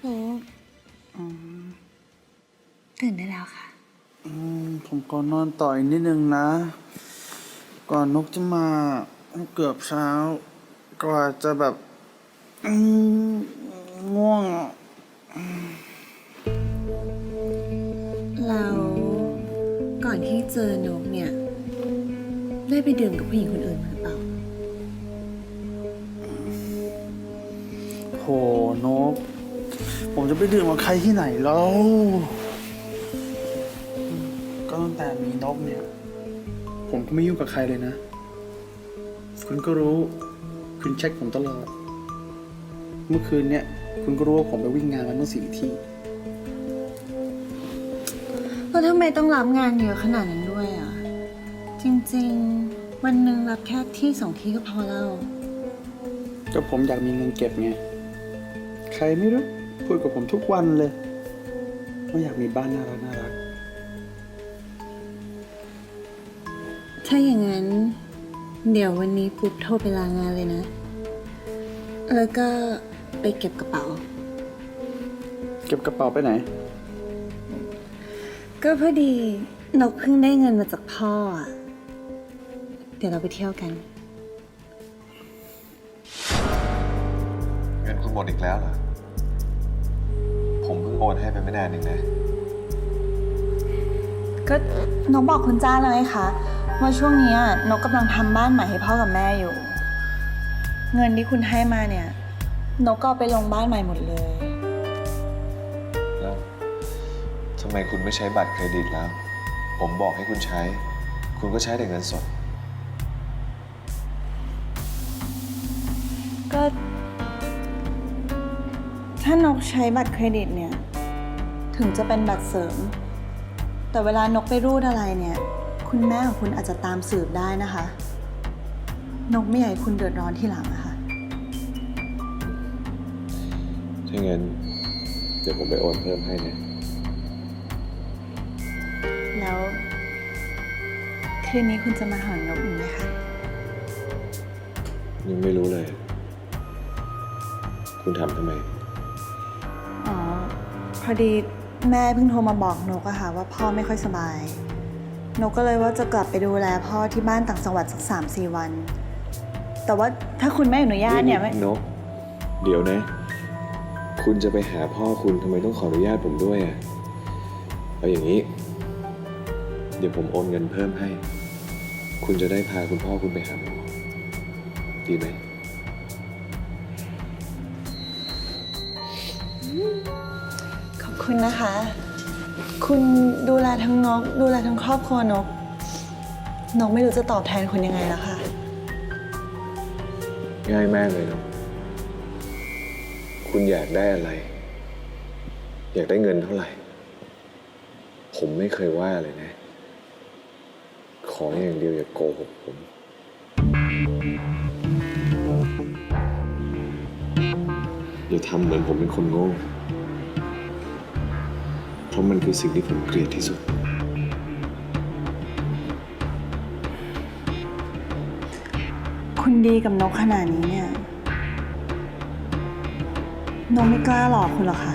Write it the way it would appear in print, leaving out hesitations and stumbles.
หนูตื่นได้แล้วค่ะผมขอนอนต่ออีกนิดนึงนะ ก่อนนกจะมาเกือบเช้า ก็อาจจะแบบง่วงแล้วก่อนที่เจอนกเนี่ย ได้ไปดื่มกับผู้หญิงคนอื่นหรือเปล่า โหนก ผมจะไปดื่มกับใครที่ไหนแล้วก็ตั้งแต่มีนกเนี่ย ผมก็ไม่ยุ่งกับใครเลยนะ คุณก็รู้ คุณเช็คผมตลอด เมื่อคืนเนี่ย คุณก็รู้ว่าผมไปวิ่งงานมาตั้ง4 ที่ แล้วทำไมต้องรับงานเยอะขนาดนั้นด้วยอ่ะ จริงๆ วันหนึ่งรับแค่ที่2 ที่ก็พอแล้ว ก็ผมอยากมีเงินเก็บไง ใครไม่รู้พูดกับผมทุกวันเลยว่าอยากมีบ้านน่ารัก ถ้าอย่างนั้น เดี๋ยววันนี้ปุ๊บโทรไปลางานเลยนะ แล้วก็ไปเก็บกระเป๋า เก็บกระเป๋าไปไหน ก็พอดีนกเพิ่งได้เงินมาจากพ่ออ่ะ เดี๋ยวเราไปเที่ยวกัน เงินคุณหมดอีกแล้วเหรอ ผมเพิ่งโอนให้ไปไม่นานเองนะ ก็นกบอกคุณจ้าแล้วไงคะว่าช่วงนี้นกกำลังทำบ้านใหม่ให้พ่อกับแม่อยู่ เงินที่คุณให้มาเนี่ย นกก็เอาไปลงบ้านใหม่หมดเลย แล้วทำไมคุณไม่ใช้บัตรเครดิตแล้ว ผมบอกให้คุณใช้ คุณก็ใช้แต่เงินสด ก็ถ้านกใช้บัตรเครดิตเนี่ย ถึงจะเป็นบัตรเสริม แต่เวลานกไปรูดอะไรเนี่ย คุณแม่ของคุณอาจจะตามสืบได้นะคะ นกไม่อยากให้คุณเดือดร้อนทีหลังนะคะ ถ้างั้นเดี๋ยวผมไปโอนเพิ่มให้นะ แล้วคืนนี้คุณจะมาหานกอีกไหมคะ ยังไม่รู้เลย คุณถามทำไม อ๋อ พอดีแม่เพิ่งโทรมาบอกนกอะค่ะว่าพ่อไม่ค่อยสบาย นกก็เลยว่าจะกลับไปดูแลพ่อที่บ้านต่างจังหวัดสัก3-4 วัน แต่ว่าถ้าคุณไม่อนุญาตเนี่ยไม่ นก เดี๋ยวนะ คุณจะไปหาพ่อคุณทำไมต้องขออนุญาตผมด้วยอ่ะ เอาอย่างนี้ เดี๋ยวผมโอนเงินเพิ่มให้ คุณจะได้พาคุณพ่อคุณไปหาหมอ ดีไหม ขอบคุณนะคะ คุณดูแลทั้งนก ดูแลทั้งครอบครัวนก นกไม่รู้จะตอบแทนคุณยังไงแล้วค่ะ ง่ายมากเลยเนาะ คุณอยากได้อะไร อยากได้เงินเท่าไหร่ ผมไม่เคยว่าเลยนะ ขออย่างเดียวอย่าโกหกผม อย่าทำเหมือนผมเป็นคนโง่ เพราะมันคือสิ่งที่ผมเกลียดที่สุด คุณดีกับนกขนาดนี้เนี่ย นกไม่กล้าหลอกคุณหรอกค่ะ